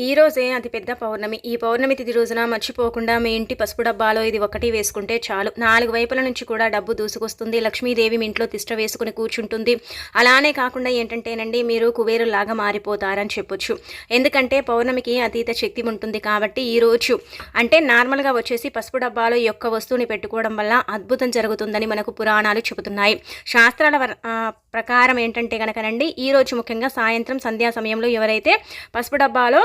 ఈ రోజే అతి పెద్ద పౌర్ణమి. ఈ పౌర్ణమి తిథి రోజున మర్చిపోకుండా మీ ఇంటి పసుపు డబ్బాలో ఇది ఒకటి వేసుకుంటే చాలు. 4 వైపుల నుంచి కూడా డబ్బు దూసుకొస్తుంది. లక్ష్మీదేవి మీ ఇంట్లో తిష్ట వేసుకుని కూర్చుంటుంది. అలానే కాకుండా ఏంటంటేనండి, మీరు కుబేరులాగా మారిపోతారని చెప్పొచ్చు. ఎందుకంటే పౌర్ణమికి అతీత శక్తి ఉంటుంది కాబట్టి ఈరోజు అంటే నార్మల్గా వచ్చేసి పసుపు డబ్బాలో ఈ యొక్క వస్తువుని పెట్టుకోవడం వల్ల అద్భుతం జరుగుతుందని మనకు పురాణాలు చెబుతున్నాయి. శాస్త్రాల ప్రకారం ఏంటంటే కనుకనండి, ఈరోజు ముఖ్యంగా సాయంత్రం సంధ్యా సమయంలో ఎవరైతే పసుపు డబ్బాలో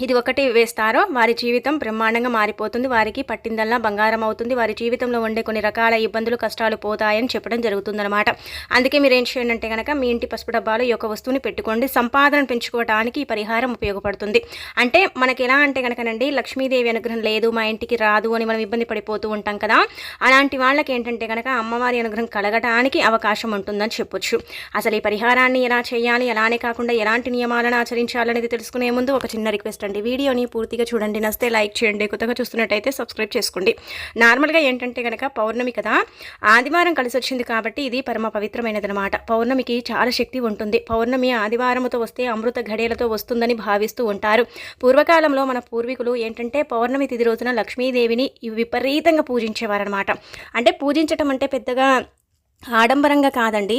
ఇది ఒకటి వేస్తారో వారి జీవితం బ్రహ్మాండంగా మారిపోతుంది. వారికి పట్టిందల్లా బంగారం అవుతుంది. వారి జీవితంలో ఉండే కొన్ని రకాల ఇబ్బందులు, కష్టాలు పోతాయని చెప్పడం జరుగుతుందన్నమాట. అందుకే మీరు ఏం చేయండి అంటే కనుక మీ ఇంటి పసుపు డబ్బాలో ఈ యొక్క వస్తువుని పెట్టుకోండి. సంపాదన పెంచుకోవడానికి ఈ పరిహారం ఉపయోగపడుతుంది. అంటే మనకి ఎలా అంటే కనుకనండి, లక్ష్మీదేవి అనుగ్రహం లేదు, మా ఇంటికి రాదు అని మనం ఇబ్బంది పడిపోతూ ఉంటాం కదా. అలాంటి వాళ్ళకి ఏంటంటే కనుక అమ్మవారి అనుగ్రహం కలగడానికి అవకాశం ఉంటుందని చెప్పొచ్చు. అసలు ఈ పరిహారాన్ని ఎలా చేయాలి, అలానే కాకుండా ఎలాంటి నియమాలను ఆచరించాలనేది తెలుసుకునే ముందు ఒక చిన్న రిక్వెస్ట్. వీడియోని పూర్తిగా చూడండి, నచ్చితే లైక్ చేయండి, కొత్తగా చూస్తున్నట్టయితే సబ్స్క్రైబ్ చేసుకోండి. నార్మల్గా ఏంటంటే కనుక పౌర్ణమి కదా, ఆదివారం కలిసి వచ్చింది కాబట్టి ఇది పరమ పవిత్రమైనదనమాట. పౌర్ణమికి చాలా శక్తి ఉంటుంది. పౌర్ణమి ఆదివారముతో వస్తే అమృత ఘడియలతో వస్తుందని భావిస్తూ ఉంటారు. పూర్వకాలంలో మన పూర్వీకులు ఏంటంటే పౌర్ణమి తిథి రోజున లక్ష్మీదేవిని విపరీతంగా పూజించేవారనమాట. అంటే పూజించటం అంటే పెద్దగా ఆడంబరంగా కాదండి,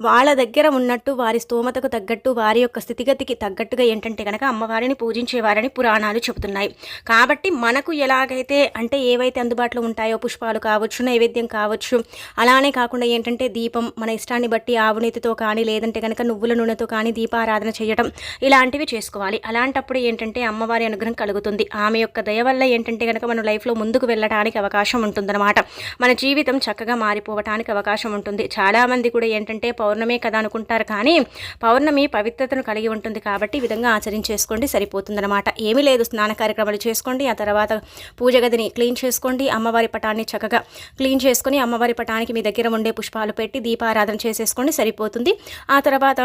వాళ్ళ దగ్గర ఉన్నట్టు వారి స్తోమతకు తగ్గట్టు వారి యొక్క స్థితిగతికి తగ్గట్టుగా ఏంటంటే కనుక అమ్మవారిని పూజించేవారని పురాణాలు చెబుతున్నాయి. కాబట్టి మనకు ఎలాగైతే అంటే ఏవైతే అందుబాటులో ఉంటాయో పుష్పాలు కావచ్చు, నైవేద్యం కావచ్చు, అలానే కాకుండా ఏంటంటే దీపం మన ఇష్టాన్ని బట్టి ఆవునేతితో కానీ లేదంటే కనుక నువ్వుల నూనెతో కానీ దీపారాధన చేయడం ఇలాంటివి చేసుకోవాలి. అలాంటప్పుడు ఏంటంటే అమ్మవారి అనుగ్రహం కలుగుతుంది. ఆమె యొక్క దయ వల్ల ఏంటంటే కనుక మన లైఫ్లో ముందుకు వెళ్ళడానికి అవకాశం ఉంటుందన్నమాట. మన జీవితం చక్కగా మారిపోవడానికి అవకాశం ఉంటుంది. చాలామంది కూడా ఏంటంటే పౌర్ణమే కదా అనుకుంటారు, కానీ పౌర్ణమి పవిత్రతను కలిగి ఉంటుంది కాబట్టి ఈ విధంగా ఆచరించేసుకోండి, సరిపోతుందన్నమాట. ఏమీ లేదు, స్నాన కార్యక్రమాలు చేసుకోండి, ఆ తర్వాత పూజ గదిని క్లీన్ చేసుకోండి, అమ్మవారి పటాన్ని చక్కగా క్లీన్ చేసుకొని అమ్మవారి పటానికి మీ దగ్గర ఉండే పుష్పాలు పెట్టి దీపారాధన చేసేసుకోండి, సరిపోతుంది. ఆ తర్వాత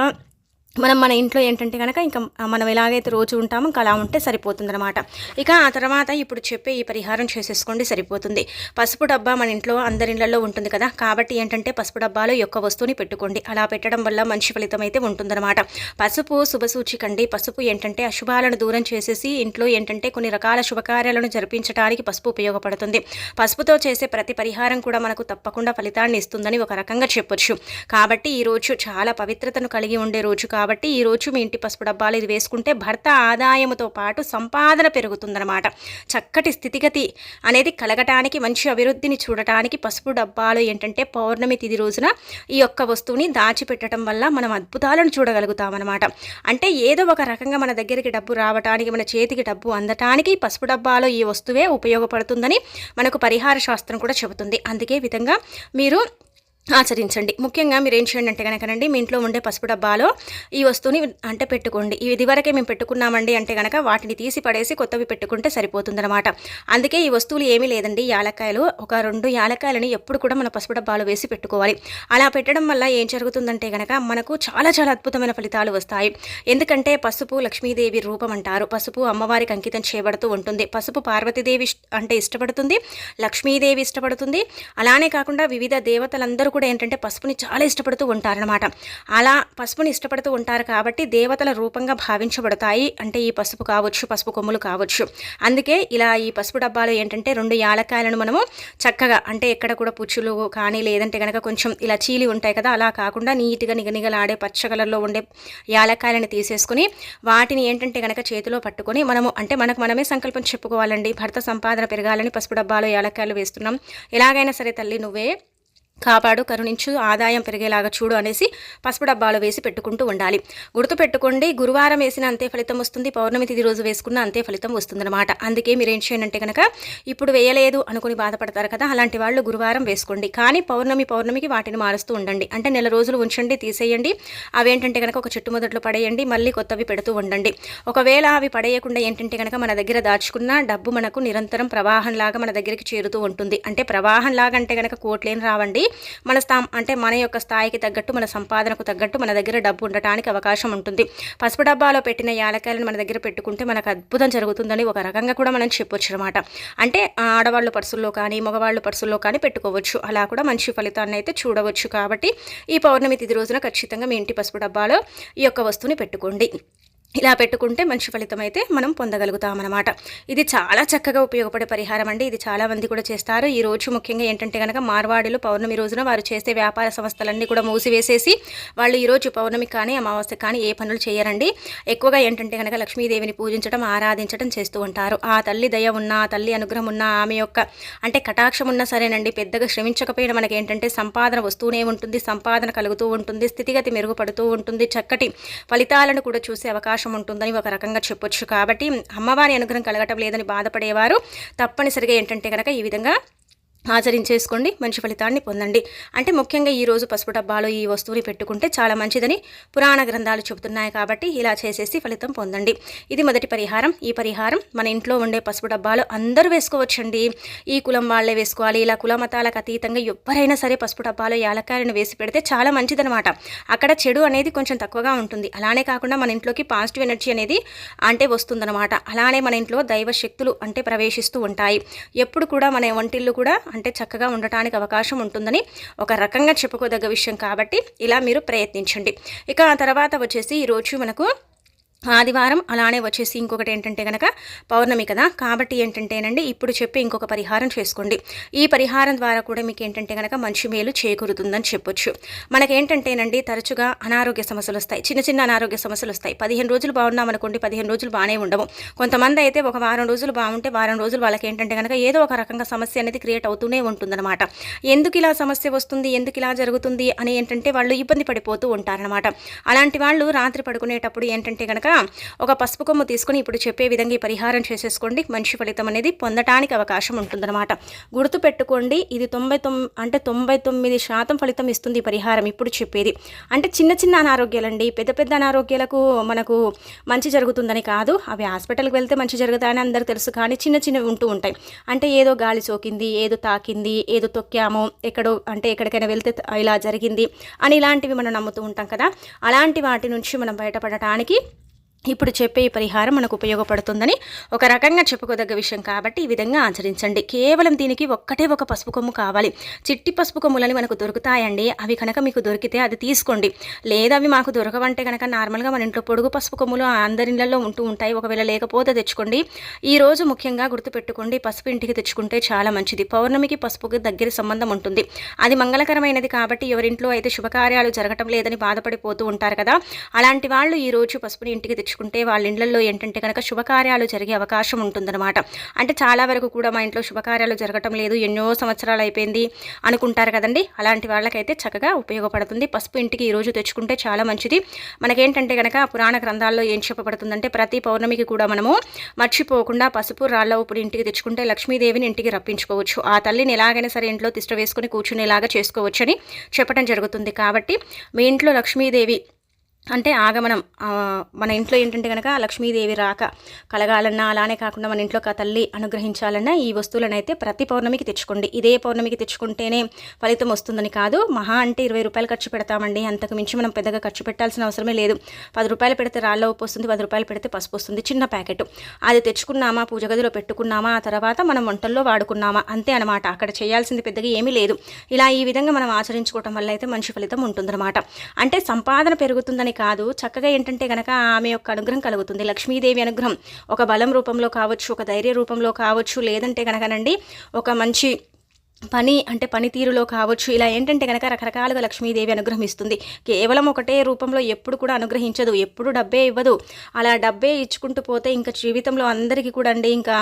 మన ఇంట్లో ఏంటంటే కనుక ఇంకా మనం ఎలాగైతే రోజు ఉంటామో ఇంకా అలా ఉంటే సరిపోతుందన్నమాట. ఇక ఆ తర్వాత ఇప్పుడు చెప్పే ఈ పరిహారం చేసేసుకోండి, సరిపోతుంది. పసుపు డబ్బా మన ఇంట్లో అందరి ఇళ్లలో ఉంటుంది కదా, కాబట్టి ఏంటంటే పసుపు డబ్బాలో ఈ యొక్క వస్తువుని పెట్టుకోండి. అలా పెట్టడం వల్ల మంచి ఫలితం అయితే ఉంటుందన్నమాట. పసుపు శుభసూచికండి. పసుపు ఏంటంటే అశుభాలను దూరం చేసేసి ఇంట్లో ఏంటంటే కొన్ని రకాల శుభకార్యాలను జరిపించడానికి పసుపు ఉపయోగపడుతుంది. పసుపుతో చేసే ప్రతి పరిహారం కూడా మనకు తప్పకుండా ఫలితాన్ని ఇస్తుందని ఒక రకంగా చెప్పొచ్చు. కాబట్టి ఈరోజు చాలా పవిత్రతను కలిగి ఉండే రోజు కాబట్టి ఈరోజు మీ ఇంటి పసుపు డబ్బాలు ఇది వేసుకుంటే భర్త ఆదాయముతో పాటు సంపాదన పెరుగుతుందన్నమాట. చక్కటి స్థితిగతి అనేది కలగటానికి, మంచి అభివృద్ధిని చూడటానికి పసుపు డబ్బాలు ఏంటంటే పౌర్ణమి తిథి రోజున ఈ యొక్క వస్తువుని దాచిపెట్టడం వల్ల మనం అద్భుతాలను చూడగలుగుతామన్నమాట. అంటే ఏదో ఒక రకంగా మన దగ్గరికి డబ్బు రావటానికి, మన చేతికి డబ్బు అందటానికి పసుపు డబ్బాలో ఈ వస్తువే ఉపయోగపడుతుందని మనకు పరిహార శాస్త్రం కూడా చెబుతుంది. అందుకే విధంగా మీరు ఆచరించండి. ముఖ్యంగా మీరు ఏం చేయండి అంటే కనుకనండి, మీ ఇంట్లో ఉండే పసుపు డబ్బాలో ఈ వస్తువుని అంటే పెట్టుకోండి. ఇదివరకే మేము పెట్టుకున్నామండి అంటే కనుక వాటిని తీసి పడేసి కొత్తవి పెట్టుకుంటే సరిపోతుందన్నమాట. అందుకే ఈ వస్తువులు ఏమీ లేదండి, యాలక్కాయలు, ఒక 2 యాలక్కాయలని ఎప్పుడు కూడా మన పసుపు డబ్బాలో వేసి పెట్టుకోవాలి. అలా పెట్టడం వల్ల ఏం జరుగుతుందంటే కనుక మనకు చాలా చాలా అద్భుతమైన ఫలితాలు వస్తాయి. ఎందుకంటే పసుపు లక్ష్మీదేవి రూపం అంటారు. పసుపు అమ్మవారికి అంకితం చేయబడుతూ ఉంటుంది. పసుపు పార్వతీదేవి అంటే ఇష్టపడుతుంది, లక్ష్మీదేవి ఇష్టపడుతుంది. అలానే కాకుండా వివిధ దేవతలందరూ కూడా ఏంటంటే పసుపుని చాలా ఇష్టపడుతూ ఉంటారనమాట. అలా పసుపుని ఇష్టపడుతూ ఉంటారు కాబట్టి దేవతల రూపంగా భావించబడతాయి. అంటే ఈ పసుపు కావచ్చు, పసుపు కొమ్ములు కావచ్చు. అందుకే ఇలా ఈ పసుపు డబ్బాలో ఏంటంటే 2 యాలక్కాయలను మనము చక్కగా అంటే ఎక్కడ కూడా పుచ్చులు కానీ లేదంటే కనుక కొంచెం ఇలా చీలి ఉంటాయి కదా, అలా కాకుండా నీట్గా నిగనిగలాడే పచ్చ కలర్లో ఉండే యాలక్కాయలను తీసేసుకుని వాటిని ఏంటంటే కనుక చేతిలో పట్టుకొని మనము అంటే మనమే సంకల్పం చెప్పుకోవాలండి. భర్త సంపాదన పెరగాలని పసుపు డబ్బాలో యాలక్కాయలు వేస్తున్నాం, ఎలాగైనా సరే తల్లి నువ్వే కాపాడు, కరుణించు, ఆదాయం పెరిగేలాగా చూడు అనేసి పసుపు డబ్బాలో వేసి పెట్టుకుంటూ ఉండాలి. గుర్తుపెట్టుకోండి, గురువారం వేసిన అంతే ఫలితం వస్తుంది, పౌర్ణమి తిథి రోజు వేసుకున్న అంతే ఫలితం వస్తుందన్నమాట. అందుకే మీరు ఏం చేయండి అంటే కనుక ఇప్పుడు వేయలేదు అనుకుని బాధపడతారు కదా, అలాంటి వాళ్ళు గురువారం వేసుకోండి. కానీ పౌర్ణమికి వాటిని మారుస్తూ ఉండండి. అంటే నెల రోజులు ఉంచండి, తీసేయండి. అవేంటంటే కనుక ఒక చెట్టు మొదట్లో పడేయండి, మళ్ళీ కొత్తవి పెడుతూ ఉండండి. ఒకవేళ అవి పడేయకుండా ఏంటంటే కనుక మన దగ్గర దాచుకున్న డబ్బు మనకు నిరంతరం ప్రవాహంలాగా మన దగ్గరికి చేరుతూ ఉంటుంది. అంటే ప్రవాహంలాగా అంటే కనుక కోట్లేని రావండి, మన యొక్క స్థాయికి తగ్గట్టు, మన సంపాదనకు తగ్గట్టు మన దగ్గర డబ్బు ఉండటానికి అవకాశం ఉంటుంది. పసుపు డబ్బాలో పెట్టిన యాలకాయలను మన దగ్గర పెట్టుకుంటే మనకు అద్భుతం జరుగుతుందని ఒక రకంగా కూడా మనం చెప్పొచ్చు అనమాట. అంటే ఆడవాళ్ళు పర్సుల్లో కానీ మగవాళ్ళు పర్సుల్లో కానీ పెట్టుకోవచ్చు. అలా కూడా మంచి ఫలితాన్ని అయితే చూడవచ్చు. కాబట్టి ఈ పౌర్ణమి తిథి రోజున ఖచ్చితంగా మీ ఇంటి పసుపు డబ్బాలో ఈ యొక్క వస్తువుని పెట్టుకోండి. ఇలా పెట్టుకుంటే మంచి ఫలితం అయితే మనం పొందగలుగుతామన్నమాట. ఇది చాలా చక్కగా ఉపయోగపడే పరిహారం అండి. ఇది చాలామంది కూడా చేస్తారు. ఈ రోజు ముఖ్యంగా ఏంటంటే కనుక మార్వాడీలు పౌర్ణమి రోజున వారు చేసే వ్యాపార సంస్థలన్నీ కూడా మూసివేసేసి వాళ్ళు ఈరోజు పౌర్ణమి కానీ అమావాస్య కానీ ఏ పనులు చేయరండి. ఎక్కువగా ఏంటంటే కనుక లక్ష్మీదేవిని పూజించడం, ఆరాధించడం చేస్తూ ఉంటారు. ఆ తల్లి దయ ఉన్నా, ఆ తల్లి అనుగ్రహం ఉన్నా, ఆమె యొక్క అంటే కటాక్షం ఉన్నా సరేనండి, పెద్దగా శ్రమించకపోయినా మనకి ఏంటంటే సంపాదన వస్తూనే ఉంటుంది, సంపాదన కలుగుతూ ఉంటుంది, స్థితిగతి మెరుగుపడుతూ ఉంటుంది, చక్కటి ఫలితాలను కూడా చూసే అవకాశం ఉంటుందని ఒక రకంగా చెప్పొచ్చు. కాబట్టి అమ్మవారి అనుగ్రహం కలగటం లేదని బాధపడేవారు తప్పనిసరిగా ఏంటంటే కనుక ఈ విధంగా ఆచరించేసుకోండి, మంచి ఫలితాన్ని పొందండి. అంటే ముఖ్యంగా ఈరోజు పసుపు డబ్బాలో ఈ వస్తువుని పెట్టుకుంటే చాలా మంచిదని పురాణ గ్రంథాలు చెబుతున్నాయి. కాబట్టి ఇలా చేసేసి ఫలితం పొందండి. ఇది మొదటి పరిహారం. ఈ పరిహారం మన ఇంట్లో ఉండే పసుపు డబ్బాలో అందరూ వేసుకోవచ్చండి. ఈ కులం వాళ్ళే వేసుకోవాలి, ఇలా కుల మతాలకు అతీతంగా ఎవరైనా సరే పసుపు డబ్బాలో యాలక్కాయలను వేసి పెడితే చాలా మంచిదనమాట. అక్కడ చెడు అనేది కొంచెం తక్కువగా ఉంటుంది. అలానే కాకుండా మన ఇంట్లోకి పాజిటివ్ ఎనర్జీ అనేది అంటే వస్తుందన్నమాట. అలానే మన ఇంట్లో దైవ శక్తులు అంటే ప్రవేశిస్తూ ఉంటాయి. ఎప్పుడు కూడా మన వంటిల్లు కూడా అంటే చక్కగా ఉండటానికి అవకాశం ఉంటుందని ఒక రకంగా చెప్పుకోదగ్గ విషయం. కాబట్టి ఇలా మీరు ప్రయత్నించండి. ఇక ఆ తర్వాత వచ్చేసి ఈరోజు మనకు ఆదివారం, అలానే వచ్చేసి ఇంకొకటి ఏంటంటే కనుక పౌర్ణమి కదా. కాబట్టి ఏంటంటేనండి ఇప్పుడు చెప్పి ఇంకొక పరిహారం చేసుకోండి. ఈ పరిహారం ద్వారా కూడా మీకు ఏంటంటే కనుక మంచి మేలు చేకూరుతుందని చెప్పొచ్చు. మనకేంటంటేనండి తరచుగా అనారోగ్య సమస్యలు వస్తాయి, చిన్న చిన్న అనారోగ్య సమస్యలు వస్తాయి. 15 రోజులు బాగున్నామనుకోండి, 15 రోజులు బాగానే ఉండవు. కొంతమంది అయితే ఒక వారం రోజులు బాగుంటే వారం రోజులు వాళ్ళకి ఏంటంటే కనుక ఏదో ఒక రకంగా సమస్య అనేది క్రియేట్ అవుతూనే ఉంటుందన్నమాట. ఎందుకు ఇలా సమస్య వస్తుంది, ఎందుకు ఇలా జరుగుతుంది అని ఏంటంటే వాళ్ళు ఇబ్బంది పడిపోతూ ఉంటారనమాట. అలాంటి వాళ్ళు రాత్రి పడుకునేటప్పుడు ఏంటంటే కనుక ఒక పసుపు కొమ్ము తీసుకొని ఇప్పుడు చెప్పే విధంగా ఈ పరిహారం చేసేసుకోండి. మంచి ఫలితం అనేది పొందటానికి అవకాశం ఉంటుందన్నమాట. గుర్తు పెట్టుకోండి, ఇది 99% ఫలితం ఇస్తుంది ఈ పరిహారం ఇప్పుడు చెప్పేది. అంటే చిన్న చిన్న అనారోగ్యాలండి, పెద్ద పెద్ద అనారోగ్యాలకు మనకు మంచి జరుగుతుందని కాదు. అవి హాస్పిటల్కి వెళ్తే మంచి జరుగుతాయని అందరికీ తెలుసు. కానీ చిన్న చిన్నవి ఉంటూ ఉంటాయి. అంటే ఏదో గాలి సోకింది, ఏదో తాకింది, ఏదో తొక్కాము, ఎక్కడికైనా వెళ్తే ఇలా జరిగింది అని ఇలాంటివి మనం నమ్ముతూ ఉంటాం కదా. అలాంటి వాటి నుంచి మనం బయటపడటానికి ఇప్పుడు చెప్పే ఈ పరిహారం మనకు ఉపయోగపడుతుందని ఒక రకంగా చెప్పుకోదగ్గ విషయం. కాబట్టి ఈ విధంగా ఆచరించండి. కేవలం దీనికి ఒక్కటే ఒక పసుపు కొమ్ము కావాలి. చిట్టి పసుపు కొమ్ములని మనకు దొరుకుతాయండి. అవి కనుక మీకు దొరికితే అది తీసుకోండి. లేదా అవి మాకు దొరకవంటే కనుక నార్మల్గా మన ఇంట్లో పొడుగు పసుపు కొమ్ములు అందరి ఇళ్లలో ఉంటూ ఉంటాయి. ఒకవేళ లేకపోతే తెచ్చుకోండి. ఈ రోజు ముఖ్యంగా గుర్తుపెట్టుకోండి, పసుపు ఇంటికి తెచ్చుకుంటే చాలా మంచిది. పౌర్ణమికి పసుపుకి దగ్గర సంబంధం ఉంటుంది. అది మంగళకరమైనది. కాబట్టి ఎవరింట్లో అయితే శుభకార్యాలు జరగటం లేదని బాధపడిపోతూ ఉంటారు కదా, అలాంటి వాళ్ళు ఈ రోజు పసుపుని ఇంటికి తెచ్చుకుంటే వాళ్ళ ఇళ్లలో ఏంటంటే కనుక శుభకార్యాలు జరిగే అవకాశం ఉంటుందన్నమాట. అంటే చాలా వరకు కూడా మా ఇంట్లో శుభకార్యాలు జరగటం లేదు, ఎన్నో సంవత్సరాలు అయిపోయింది అనుకుంటారు కదండి. అలాంటి వాళ్ళకైతే చక్కగా ఉపయోగపడుతుంది. పసుపు ఇంటికి ఈరోజు తెచ్చుకుంటే చాలా మంచిది. మనకేంటంటే కనుక పురాణ గ్రంథాల్లో ఏం చెప్పబడుతుందంటే ప్రతి పౌర్ణమికి కూడా మనము మర్చిపోకుండా పసుపు రాళ్ళ ఉప్పుని ఇంటికి తెచ్చుకుంటే లక్ష్మీదేవిని ఇంటికి రప్పించుకోవచ్చు. ఆ తల్లిని ఎలాగైనా సరే ఇంట్లో తిష్ట వేసుకుని కూర్చునేలాగా చేసుకోవచ్చు అని చెప్పడం జరుగుతుంది. కాబట్టి మీ ఇంట్లో లక్ష్మీదేవి అంటే ఆగమనం, మన ఇంట్లో ఏంటంటే కనుక లక్ష్మీదేవి రాక కలగాలన్నా, అలానే కాకుండా మన ఇంట్లో తల్లి అనుగ్రహించాలన్నా ఈ వస్తువులను అయితే ప్రతి పౌర్ణమికి తెచ్చుకోండి. ఇదే పౌర్ణమికి తెచ్చుకుంటేనే ఫలితం వస్తుందని కాదు. మహా అంటే 20 రూపాయలు ఖర్చు పెడతామండి. అంతకు మించి మనం పెద్దగా ఖర్చు పెట్టాల్సిన అవసరమే లేదు. 10 రూపాయలు పెడితే రాళ్ళ ఉప్పు వస్తుంది, 10 రూపాయలు పెడితే పసుపు వస్తుంది, చిన్న ప్యాకెట్. అది తెచ్చుకున్నామా, పూజ గదిలో పెట్టుకున్నామా, ఆ తర్వాత మనం వంటల్లో వాడుకున్నామా, అంతే అనమాట. అక్కడ చేయాల్సింది పెద్దగా ఏమీ లేదు. ఇలా ఈ విధంగా మనం ఆచరించుకోవటం వల్ల అయితే మంచి ఫలితం ఉంటుందన్నమాట. అంటే సంపాదన పెరుగుతుందని కాదు, చక్కగా ఏంటంటే కనుక ఆమె యొక్క అనుగ్రహం కలుగుతుంది. లక్ష్మీదేవి అనుగ్రహం ఒక బలం రూపంలో కావచ్చు, ఒక ధైర్య రూపంలో కావచ్చు, లేదంటే కనుకనండి ఒక మంచి పనితీరులో కావచ్చు. ఇలా ఏంటంటే కనుక రకరకాలుగా లక్ష్మీదేవి అనుగ్రహిస్తుంది. కేవలం ఒకటే రూపంలో ఎప్పుడు కూడా అనుగ్రహించదు, ఎప్పుడు డబ్బే ఇవ్వదు. అలా డబ్బే ఇచ్చుకుంటూ పోతే ఇంకా జీవితంలో అందరికీ కూడా ఇంకా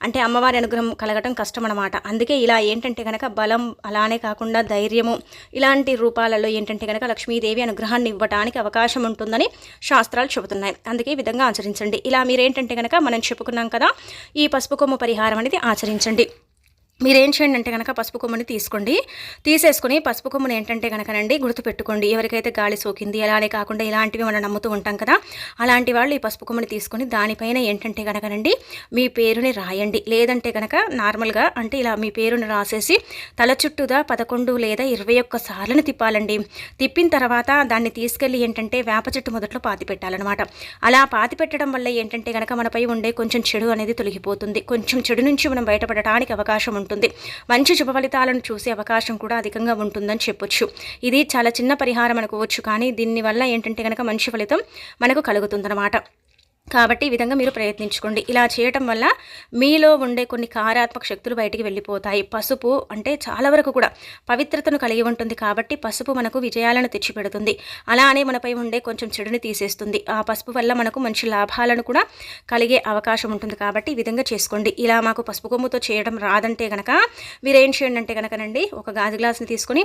అంటే అమ్మవారి అనుగ్రహం కలగటం కష్టం అనమాట. అందుకే ఇలా ఏంటంటే కనుక బలం, అలానే కాకుండా ధైర్యము, ఇలాంటి రూపాలలో ఏంటంటే కనుక లక్ష్మీదేవి అనుగ్రహాన్ని ఇవ్వడానికి అవకాశం ఉంటుందని శాస్త్రాలు చెబుతున్నాయి. అందుకే ఈ విధంగా ఆచరించండి. ఇలా మీరేంటంటే కనుక మనం చెప్పుకున్నాం కదా, ఈ పసుపు కొమ్ము పరిహారం అనేది ఆచరించండి. మీరేం చేయండి అంటే కనుక పసుపు కొమ్ముని తీసేసుకుని పసుపు కొమ్ముని ఏంటంటే కనుకనండి గుర్తుపెట్టుకోండి, ఎవరికైతే గాలి సోకింది అలానే కాకుండా ఇలాంటివి మనం నమ్ముతూ ఉంటాం కదా, అలాంటి వాళ్ళు ఈ పసుపు కొమ్ముని తీసుకొని దానిపైన ఏంటంటే కనుకనండి మీ పేరుని రాయండి. లేదంటే కనుక నార్మల్గా అంటే ఇలా మీ పేరుని రాసేసి తల చుట్టూదా 11 లేదా 21 సార్లను తిప్పాలండి. తిప్పిన తర్వాత దాన్ని తీసుకెళ్ళి ఏంటంటే వేప చెట్టు మొదట్లో పాతి పెట్టాలన్నమాట. అలా పాతి పెట్టడం వల్ల ఏంటంటే కనుక మనపై ఉండే కొంచెం చెడు అనేది తొలగిపోతుంది. కొంచెం చెడు నుంచి మనం బయటపడటానికి అవకాశం ఉంటుంది. మంచి శుభ ఫలితాలను చూసే అవకాశం కూడా అధికంగా ఉంటుందని చెప్పొచ్చు. ఇది చాలా చిన్న పరిహారం అనుకోవచ్చు, కానీ దీనివల్ల ఏంటంటే కనుక మంచి ఫలితం మనకు కలుగుతుందన్నమాట. కాబట్టి ఈ విధంగా మీరు ప్రయత్నించుకోండి. ఇలా చేయటం వల్ల మీలో ఉండే కొన్ని కారాత్మక శక్తులు బయటికి వెళ్ళిపోతాయి. పసుపు అంటే చాలా వరకు కూడా పవిత్రతను కలిగి ఉంటుంది కాబట్టి పసుపు మనకు విజయాలను తెచ్చిపెడుతుంది. అలానే మనపై ఉండే కొంచెం చెడుని తీసేస్తుంది. ఆ పసుపు వల్ల మనకు మంచి లాభాలను కూడా కలిగే అవకాశం ఉంటుంది. కాబట్టి ఈ విధంగా చేసుకోండి. ఇలా మాకు పసుపు కొమ్ముతో చేయడం రాదంటే గనక మీరేం చేయండి అంటే కనుకనండి, ఒక గాజు గ్లాస్ని తీసుకొని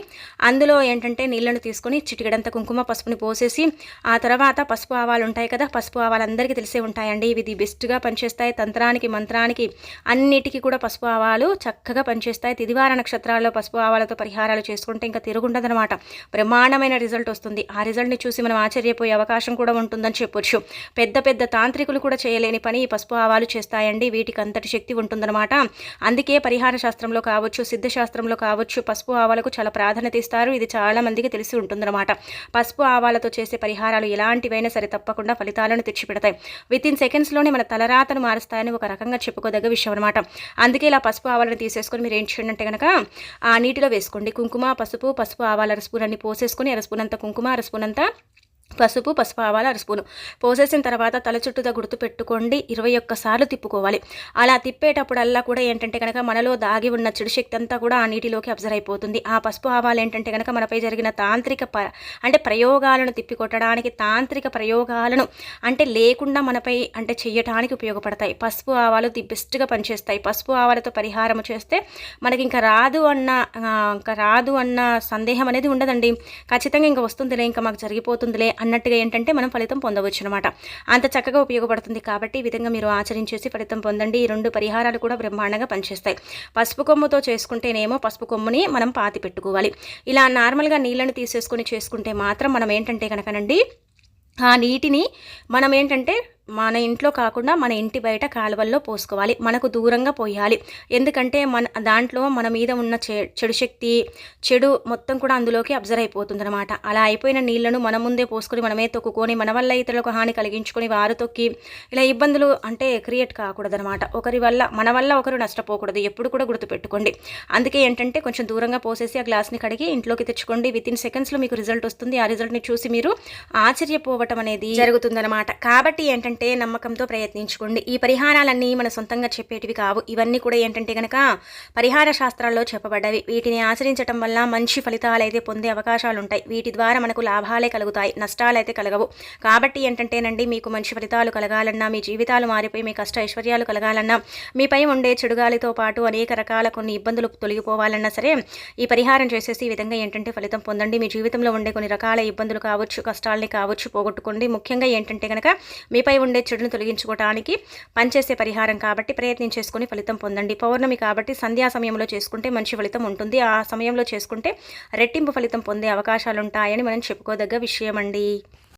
అందులో ఏంటంటే నీళ్లను తీసుకొని చిటికెడంత కుంకుమ పసుపుని పోసేసి ఆ తర్వాత పసుపు ఆవాలు ఉంటాయి కదా, పసుపు ఆవాలు అందరికీ తెలిసే ఉంటాయండి. ఇవి ది బెస్ట్గా పనిచేస్తాయి. తంత్రానికి మంత్రానికి అన్నిటికీ కూడా పసుపు ఆవాలు చక్కగా పనిచేస్తాయి. తిదివార నక్షత్రాల్లో పసుపు ఆవాలతో పరిహారాలు చేసుకుంటే ఇంకా తిరుగుండదనమాట. బ్రహ్మాండమైన రిజల్ట్ వస్తుంది. ఆ రిజల్ట్ని చూసి మనం ఆశ్చర్యపోయే అవకాశం కూడా ఉంటుందని చెప్పొచ్చు. పెద్ద పెద్ద తాంత్రికులు కూడా చేయలేని పని ఈ పసుపు ఆవాలు చేస్తాయండి. వీటికి అంతటి శక్తి ఉంటుందన్నమాట. అందుకే పరిహార శాస్త్రంలో కావచ్చు, సిద్ధశాస్త్రంలో కావచ్చు, పసుపు ఆవాలకు చాలా ప్రాధాన్యత ఇస్తారు. ఇది చాలా మందికి తెలిసి ఉంటుందన్నమాట. పసుపు ఆవాలతో చేసే పరిహారాలు ఎలాంటివైనా సరే తప్పకుండా ఫలితాలను తెచ్చిపెడతాయి. వితిన్ సెకండ్స్లోనే మన తలరాతను మారుస్తాయని ఒక రకంగా చెప్పుకోదగ్గ విషయం అనమాట. అందుకే ఇలా పసుపు ఆవాలను తీసేసుకొని మీరు ఏం చేయండి అంటే కనుక ఆ నీటిలో వేసుకోండి. కుంకుమ పసుపు ఆవాల అరస్పూన్ అన్ని పోసేసుకొని అరస్పూన్ అంత కుంకుమ, అరస్పూన్ అంతా పసుపు ఆవాలు అరస్పూను పోసేసిన తర్వాత తల చుట్టూతో గుర్తు పెట్టుకోండి. 21 సార్లు తిప్పుకోవాలి. అలా తిప్పేటప్పుడల్లా కూడా ఏంటంటే కనుక మనలో దాగి ఉన్న చెడు శక్తి అంతా కూడా ఆ నీటిలోకి అబ్జర్వ్ అయిపోతుంది. ఆ పసుపు ఆవాలు ఏంటంటే కనుక మనపై జరిగిన తాంత్రిక అంటే ప్రయోగాలను తిప్పికొట్టడానికి, తాంత్రిక ప్రయోగాలను అంటే లేకుండా మనపై అంటే చెయ్యటానికి ఉపయోగపడతాయి. పసుపు ఆవాలు ది బెస్ట్గా పనిచేస్తాయి. పసుపు ఆవాలతో పరిహారం చేస్తే మనకి ఇంకా రాదు అన్న సందేహం అనేది ఉండదండి. ఖచ్చితంగా ఇంకా వస్తుందిలే, ఇంకా మాకు జరిగిపోతుందిలే అన్నట్టుగా ఏంటంటే మనం ఫలితం పొందవచ్చు అనమాట. అంత చక్కగా ఉపయోగపడుతుంది. కాబట్టి ఈ విధంగా మీరు ఆచరించేసి ఫలితం పొందండి. ఈ 2 పరిహారాలు కూడా బ్రహ్మాండంగా పనిచేస్తాయి. పసుపు కొమ్ముతో చేసుకుంటేనేమో పసుపు కొమ్ముని మనం పాతి పెట్టుకోవాలి. ఇలా నార్మల్గా నీళ్ళని తీసేసుకొని చేసుకుంటే మాత్రం మనం ఏంటంటే కనుకనండి ఆ నీటిని మనం ఏంటంటే మన ఇంట్లో కాకుండా మన ఇంటి బయట కాలువల్లో పోసుకోవాలి. మనకు దూరంగా పోయాలి. ఎందుకంటే దాంట్లో మన మీద ఉన్న చెడు శక్తి, చెడు మొత్తం కూడా అందులోకి అబ్జర్వ్ అయిపోతుంది అనమాట. అలా అయిపోయిన నీళ్లను మన ముందే పోసుకొని మనమే తొక్కుకొని మన వల్ల ఇతరులకు హాని కలిగించుకొని వారు తొక్కి ఇలా ఇబ్బందులు అంటే క్రియేట్ కాకూడదనమాట. మన వల్ల ఒకరు నష్టపోకూడదు. ఎప్పుడు కూడా గుర్తుపెట్టుకోండి. అందుకే ఏంటంటే కొంచెం దూరంగా పోసేసి ఆ గ్లాస్ని కడిగి ఇంట్లోకి తెచ్చుకోండి. వితిన్ సెకండ్స్లో మీకు రిజల్ట్ వస్తుంది. ఆ రిజల్ట్ని చూసి మీరు ఆశ్చర్యపోవటం అనేది జరుగుతుందన్నమాట. కాబట్టి ఏంటంటే నమ్మకంతో ప్రయత్నించుకోండి. ఈ పరిహారాలన్నీ మన సొంతంగా చెప్పేటివి కావు. ఇవన్నీ కూడా ఏంటంటే కనుక పరిహార శాస్త్రాల్లో చెప్పబడ్డవి. వీటిని ఆచరించడం వల్ల మంచి ఫలితాలు అయితే పొందే అవకాశాలు ఉంటాయి. వీటి ద్వారా మనకు లాభాలే కలుగుతాయి, నష్టాలు అయితే కలగవు. కాబట్టి ఏంటంటేనండి మీకు మంచి ఫలితాలు కలగాలన్నా, మీ జీవితాలు మారిపోయి మీ కష్ట ఐశ్వర్యాలు కలగాలన్నా, మీపై ఉండే చెడుగాలితో పాటు అనేక రకాల కొన్ని ఇబ్బందులు తొలగిపోవాలన్నా సరే ఈ పరిహారం చేసేసి ఈ విధంగా ఏంటంటే ఫలితం పొందండి. మీ జీవితంలో ఉండే కొన్ని రకాల ఇబ్బందులు కావచ్చు, కష్టాలని కావచ్చు పోగొట్టుకోండి. ముఖ్యంగా ఏంటంటే కనుక మీపై ఉండే చెడును తొలగించుకోవడానికి పనిచేసే పరిహారం కాబట్టి ప్రయత్నం చేసుకుని ఫలితం పొందండి. పౌర్ణమి కాబట్టి సంధ్యా సమయంలో చేసుకుంటే మంచి ఫలితం ఉంటుంది. ఆ సమయంలో చేసుకుంటే రెట్టింపు ఫలితం పొందే అవకాశాలు ఉంటాయని మనం చెప్పుకోదగ్గ విషయం అండి.